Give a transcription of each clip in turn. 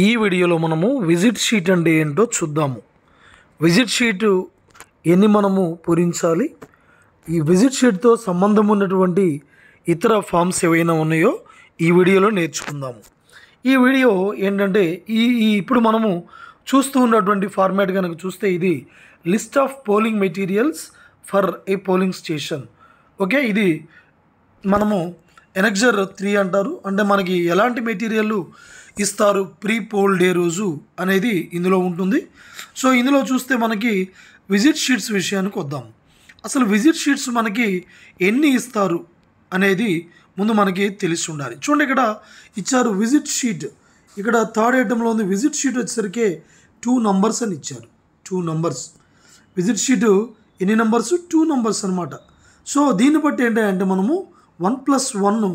ఈ వీడియోలో మనము విజిట్ షీట్ అంటే ఏంటో చూద్దాము. విజిట్ షీట్ ఎన్ని మనము పూరించాలి, ఈ విజిట్ షీట్తో సంబంధం ఉన్నటువంటి ఇతర ఫామ్స్ ఏవైనా ఉన్నాయో ఈ వీడియోలో నేర్చుకుందాము. ఈ వీడియో ఏంటంటే ఇప్పుడు మనము చూస్తూ ఉన్నటువంటి ఫార్మాట్ కనుక చూస్తే ఇది list of polling materials for a polling station. Okay, ఇది మనము ఎనెక్జర్ 3 అంటారు. అంటే మనకి ఎలాంటి మెటీరియల్ ఇస్తారు ప్రీ పోల్ డే రోజు అనేది ఇందులో ఉంటుంది. సో ఇందులో చూస్తే మనకి విజిట్ షీట్స్ విషయానికి వద్దాం. అసలు విజిట్ షీట్స్ మనకి ఎన్ని ఇస్తారు అనేది ముందు మనకి తెలిసి ఉండాలి. చూడండి, ఇక్కడ ఇచ్చారు విజిట్ షీట్. ఇక్కడ థర్డ్ ఐటెంలో ఉంది విజిట్ షీట్ వచ్చేసరికి 2 numbers అని ఇచ్చారు. 2 numbers విజిట్ షీట్ ఎన్ని నెంబర్స్? 2 numbers అనమాట. సో దీన్ని బట్టి ఏంటంటే మనము 1+1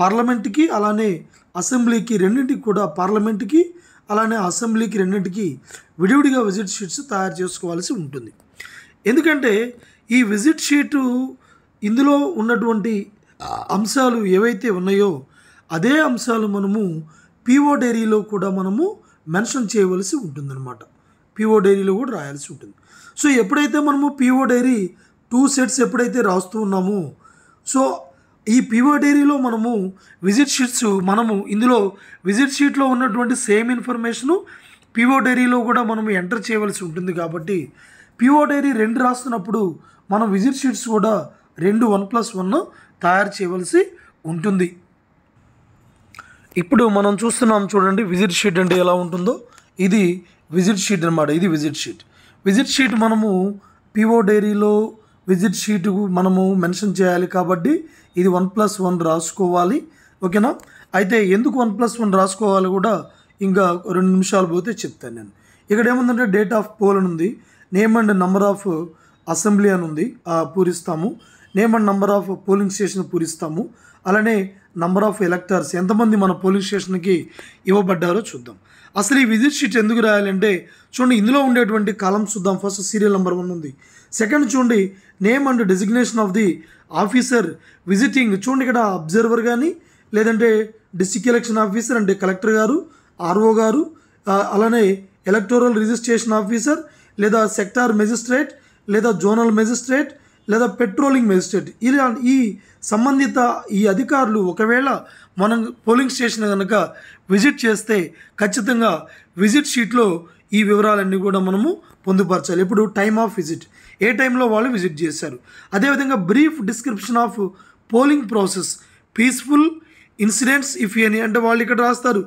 పార్లమెంట్కి అలానే అసెంబ్లీకి రెండింటికి కూడా, పార్లమెంట్కి అలానే అసెంబ్లీకి రెండింటికి విడివిడిగా విజిట్ షీట్స్ తయారు చేసుకోవాల్సి ఉంటుంది. ఎందుకంటే ఈ విజిట్ షీటు ఇందులో ఉన్నటువంటి అంశాలు ఏవైతే ఉన్నాయో అదే అంశాలు మనము పిఓ డైరీలో కూడా మనము మెన్షన్ చేయవలసి ఉంటుందన్నమాట. పిఓ డైరీలో కూడా రాయాల్సి ఉంటుంది. సో ఎప్పుడైతే మనము పిఓ డైరీ 2 sets ఎప్పుడైతే రాస్తూ ఉన్నామో, సో ఈ పిఓ డైరీలో మనము విజిట్ షీట్స్ మనము ఇందులో విజిట్ షీట్లో ఉన్నటువంటి సేమ్ ఇన్ఫర్మేషను పిఓ డైరీలో కూడా మనము ఎంటర్ చేయవలసి ఉంటుంది. కాబట్టి పిఓ డైరీ 2 రాస్తున్నప్పుడు మనం విజిట్ షీట్స్ కూడా 2 1+1 తయారు చేయవలసి ఉంటుంది. ఇప్పుడు మనం చూస్తున్నాం చూడండి, విజిట్ షీట్ అంటే ఎలా ఉంటుందో. ఇది విజిట్ షీట్ అన్నమాట. ఇది విజిట్ షీట్. విజిట్ షీట్ మనము పిఓ డైరీలో విజిట్ షీట్ మనము మెన్షన్ చేయాలి కాబట్టి ఇది 1+1 రాసుకోవాలి. ఓకేనా? అయితే ఎందుకు 1+1 రాసుకోవాలి కూడా ఇంకా 2 నిమిషాలు పోతే చెప్తాను నేను. ఇక్కడ ఏముందంటే డేట్ ఆఫ్ పోల్ అని ఉంది, name and number of assembly అని ఉంది, పూరిస్తాము. Name and number of polling station పూరిస్తాము. అలానే నంబర్ ఆఫ్ ఎలక్టర్స్, ఎంతమంది మన పోలింగ్ స్టేషన్కి ఇవ్వబడ్డారో చూద్దాం. అసలు ఈ విజిట్ షీట్ ఎందుకు రాయాలంటే చూడండి, ఇందులో ఉండేటువంటి కాలమ్స్ చూద్దాం. ఫస్ట్ సీరియల్ నెంబర్ 1 ఉంది. సెకండ్ చూడండి, name and designation of the officer visiting. చూడండి, ఇక్కడ అబ్జర్వర్ కానీ లేదంటే డిస్ట్రిక్ట్ ఎలక్షన్ ఆఫీసర్ అంటే కలెక్టర్ గారు, ఆర్ఓ గారు, అలానే ఎలక్టోరల్ రిజిస్ట్రేషన్ ఆఫీసర్ లేదా సెక్టార్ మెజిస్ట్రేట్ లేదా జోనల్ మెజిస్ట్రేట్ లేదా పెట్రోలింగ్ మెజిస్ట్రేట్, ఇలా ఈ సంబంధిత ఈ అధికారులు ఒకవేళ మనం పోలింగ్ స్టేషన్ కనుక విజిట్ చేస్తే ఖచ్చితంగా విజిట్ షీట్లో ఈ వివరాలన్నీ కూడా మనము పొందుపరచాలి. ఇప్పుడు టైమ్ ఆఫ్ విజిట్, ఏ టైంలో వాళ్ళు విజిట్ చేశారు. అదేవిధంగా brief description of polling process, peaceful incidents if any, అంటే వాళ్ళు ఇక్కడ రాస్తారు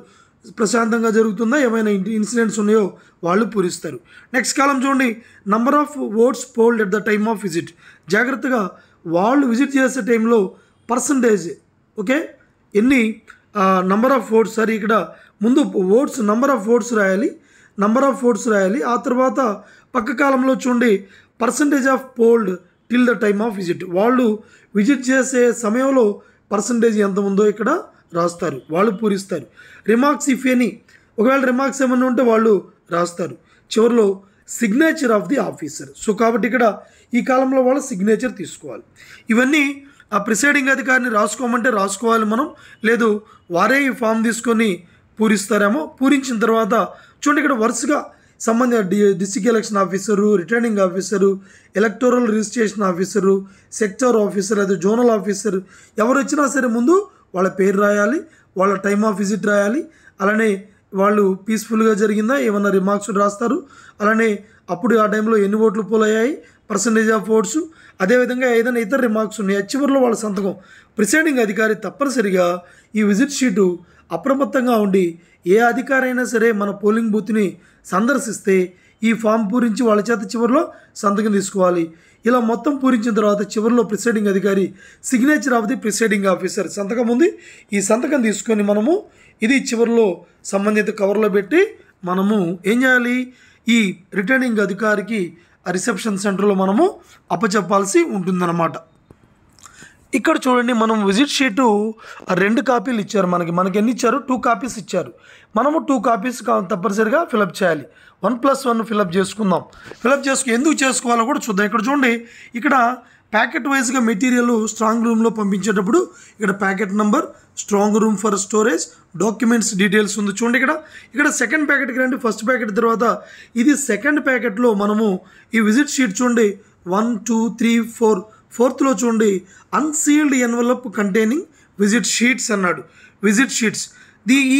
ప్రశాంతంగా జరుగుతుందా, ఏమైనా ఇన్సిడెంట్స్ ఉన్నాయో వాళ్ళు పూరిస్తారు. నెక్స్ట్ కాలం చూడండి, number of votes polled at the time of visit. జాగ్రత్తగా వాళ్ళు విజిట్ చేసే టైంలో పర్సంటేజ్, ఓకే, ఎన్ని నంబర్ ఆఫ్ ఓట్స్, సరే ఇక్కడ ముందు ఓట్స్ నంబర్ ఆఫ్ ఓట్స్ రాయాలి, నంబర్ ఆఫ్ ఓట్స్ రాయాలి. ఆ తర్వాత పక్క కాలంలో చూడండి percentage of polled till the time of visit. వాళ్ళు విజిట్ చేసే సమయంలో పర్సంటేజ్ ఎంత ఉందో ఇక్కడ రాస్తారు, వాళ్ళు పూరిస్తారు. రిమార్క్స్ ఇఫ్ ఎనీ, ఒకవేళ రిమార్క్స్ ఏమన్నా ఉంటే వాళ్ళు రాస్తారు. చివరిలో signature of the officer. So కాబట్టి ఇక్కడ ఈ కాలంలో వాళ్ళు సిగ్నేచర్ తీసుకోవాలి. ఇవన్నీ ఆ ప్రిసైడింగ్ అధికారిని రాసుకోమంటే రాసుకోవాలి మనం, లేదు వారే ఈ ఫామ్ తీసుకొని పూరిస్తారేమో. పూరించిన తర్వాత చూడండి, ఇక్కడ వరుసగా సంబంధించిన district election officer, returning officer, electoral registration officer, sector officer లేదా జోనల్ ఆఫీసర్ ఎవరు వచ్చినా సరే ముందు వాళ్ళ పేరు రాయాలి, వాళ్ళ టైమ్ ఆఫ్ విజిట్ రాయాలి, అలానే వాళ్ళు పీస్ఫుల్గా జరిగిందా ఏమన్నా రిమార్క్స్ రాస్తారు, అలానే అప్పుడు ఆ టైంలో ఎన్ని ఓట్లు పోలయ్యాయి, పర్సంటేజ్ ఆఫ్ ఓట్స్, అదేవిధంగా ఏదైనా ఇతర రిమార్క్స్ ఉన్నాయి. చివరిలో వాళ్ళ సంతకం. ప్రిసైడింగ్ అధికారి తప్పనిసరిగా ఈ విజిట్ షీటు అప్రమత్తంగా ఉండి ఏ అధికారి అయినా సరే మన పోలింగ్ బూత్ని సందర్శిస్తే ఈ ఫామ్ పూరించి వాళ్ళ చేత చివరిలో సంతకం తీసుకోవాలి. ఇలా మొత్తం పూరించిన తర్వాత చివరిలో ప్రిసైడింగ్ అధికారి signature of the presiding officer సంతకం ఉంది. ఈ సంతకం తీసుకొని మనము ఇది చివరిలో సంబంధిత కవర్లో పెట్టి మనము ఏం చేయాలి, ఈ రిటర్నింగ్ అధికారికి రిసెప్షన్ సెంటర్లో మనము అప్పచెప్పాల్సి ఉంటుందన్నమాట. ఇక్కడ చూడండి, మనం విజిట్ షీటు 2 కాపీలు ఇచ్చారు. మనకి ఎన్ని ఇచ్చారు? 2 కాపీస్ ఇచ్చారు. మనము 2 కాపీస్ తప్పనిసరిగా ఫిలప్ చేయాలి. 1+1 ఫిలప్ చేసుకుందాం. ఎందుకు చేసుకోవాలో కూడా చూద్దాం. ఇక్కడ చూడండి, ఇక్కడ ప్యాకెట్ వైజ్గా మెటీరియల్ స్ట్రాంగ్ రూమ్లో పంపించేటప్పుడు ఇక్కడ packet number, strong room for storage, documents details ఉంది. చూడండి ఇక్కడ సెకండ్ ప్యాకెట్కి రండి. ఫస్ట్ ప్యాకెట్ తర్వాత ఇది సెకండ్ ప్యాకెట్లో మనము ఈ విజిట్ షీట్ చూడండి 1 2 3 4 ఫోర్త్లో చూడండి unsealed envelope containing visit sheets అన్నాడు. విజిట్ షీట్స్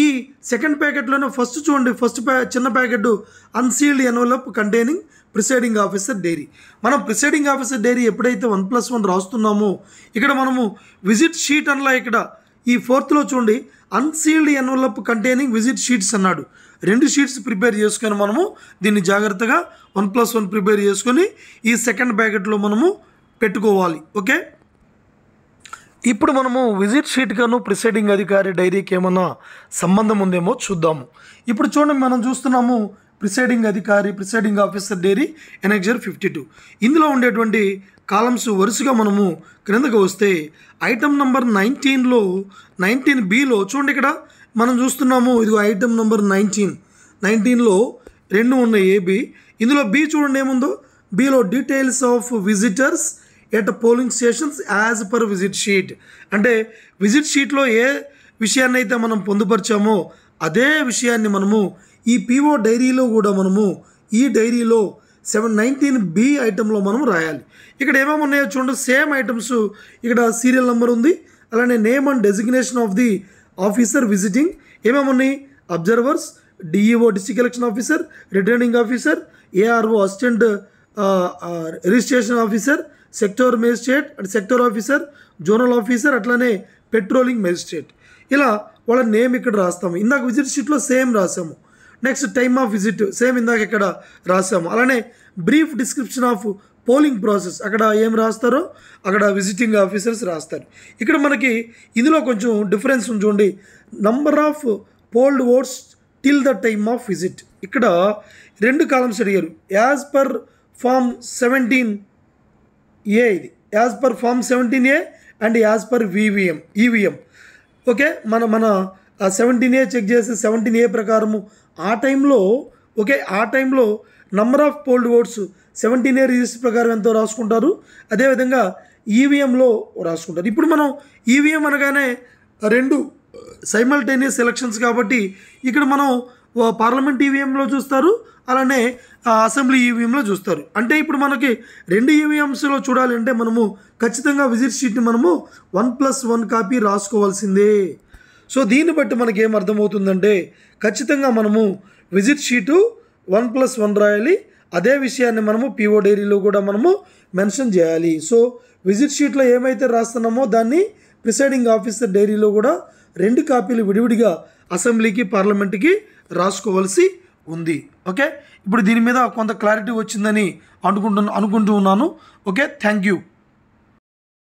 ఈ సెకండ్ ప్యాకెట్లోనే ఫస్ట్ చూడండి చిన్న packet unsealed envelope containing presiding officer diary. మనం ప్రిసైడింగ్ ఆఫీసర్ డైరీ ఎప్పుడైతే 1+1 రాస్తున్నామో ఇక్కడ మనము విజిట్ షీట్ అనలా ఇక్కడ ఈ ఫోర్త్లో చూడండి unsealed envelope containing visit sheets అన్నాడు. 2 షీట్స్ ప్రిపేర్ చేసుకొని మనము దీన్ని జాగ్రత్తగా 1+1 ప్రిపేర్ చేసుకొని ఈ సెకండ్ ప్యాకెట్లో మనము పెట్టుకోవాలి. ఓకే, ఇప్పుడు మనము విజిట్ షీట్గాను ప్రిసైడింగ్ అధికారి డైరీకి ఏమన్నా సంబంధం ఉందేమో చూద్దాము. ఇప్పుడు చూడండి మనం చూస్తున్నాము ప్రిసైడింగ్ అధికారి ప్రిసైడింగ్ ఆఫీసర్ డైరీ ఎనెక్జర్ 52. ఇందులో ఉండేటువంటి కాలమ్స్ వరుసగా మనము క్రిందకు వస్తే ఐటమ్ నెంబర్ 19లో 19Bలో చూడండి ఇక్కడ మనం చూస్తున్నాము ఇదిగో ఐటమ్ నెంబర్ 19లో 2 ఉన్నాయి AB. ఇందులో B చూడండి ఏముందో, Bలో details of visitors at polling stations as per visit sheet. అంటే విజిట్ షీట్లో ఏ విషయాన్ని అయితే మనం పొందుపరిచామో అదే విషయాన్ని మనము ఈ PO డైరీలో కూడా మనము ఈ డైరీలో 719B ఐటెంలో మనం రాయాలి. ఇక్కడ ఏమేమి ఉన్నాయో చూడండి, సేమ్ ఐటమ్స్ ఇక్కడ సీరియల్ నెంబర్ ఉంది, అలానే name and designation of the officer visiting ఏమేమి ఉన్నాయి, observers, DEO district election officer, returning officer, ARO assistant registration officer, sector magistrate and sector officer, zonal officer, అట్లానే పెట్రోలింగ్ మేజిస్ట్రేట్. ఇలా వాళ్ళ name ఇక్కడ రాస్తాము. ఇందాక విజిట్ షీట్లో సేమ్ రాసాము. Next time of visit same ఇందాక ఇక్కడ రాసాము. అలానే brief description of polling process అక్కడ ఏం రాస్తారో అక్కడ విజిటింగ్ ఆఫీసర్స్ రాస్తారు. ఇక్కడ మనకి ఇందులో కొంచెం డిఫరెన్స్ ఉంది చూడండి, number of polled votes till the time of visit. ఇక్కడ 2 కాలమ్స్ అడిగారు. యాజ్ పర్ ఫామ్ 17A ఇది as per form 17A and as per EVM. Okay, మన 17A చెక్ చేసి 17A ప్రకారము ఆ టైంలో ఓకే ఆ టైంలో number of polled oats 17A register ప్రకారం ఎంతో రాసుకుంటారు, అదేవిధంగా ఈవీఎంలో రాసుకుంటారు. ఇప్పుడు మనం ఈవీఎం అనగానే 2 సైమల్టేనియస్ ఎలక్షన్స్ కాబట్టి ఇక్కడ మనం పార్లమెంట్ ఈవీఎంలో చూస్తారు, అలానే అసెంబ్లీ ఈవీఎంలో చూస్తారు. అంటే ఇప్పుడు మనకి 2 ఈవీఎంస్లో చూడాలి అంటే మనము ఖచ్చితంగా విజిట్ షీట్ని మనము 1+1 కాపీ రాసుకోవాల్సిందే. సో దీన్ని బట్టి మనకి ఏం అర్థమవుతుందంటే ఖచ్చితంగా మనము విజిట్ షీటు 1+1 రాయాలి. అదే విషయాన్ని మనము PO డైరీలో కూడా మనము మెన్షన్ చేయాలి. సో విజిట్ షీట్లో ఏమైతే రాస్తున్నామో దాన్ని ప్రిసైడింగ్ ఆఫీసర్ డైరీలో కూడా 2 కాపీలు విడివిడిగా అసెంబ్లీకి పార్లమెంట్కి రాసుకోవాల్సి ఉంది. ఓకే, ఇప్పుడు దీని మీద కొంత క్లారిటీ వచ్చిందని అనుకుంటూ ఉన్నాను. Okay, thank you.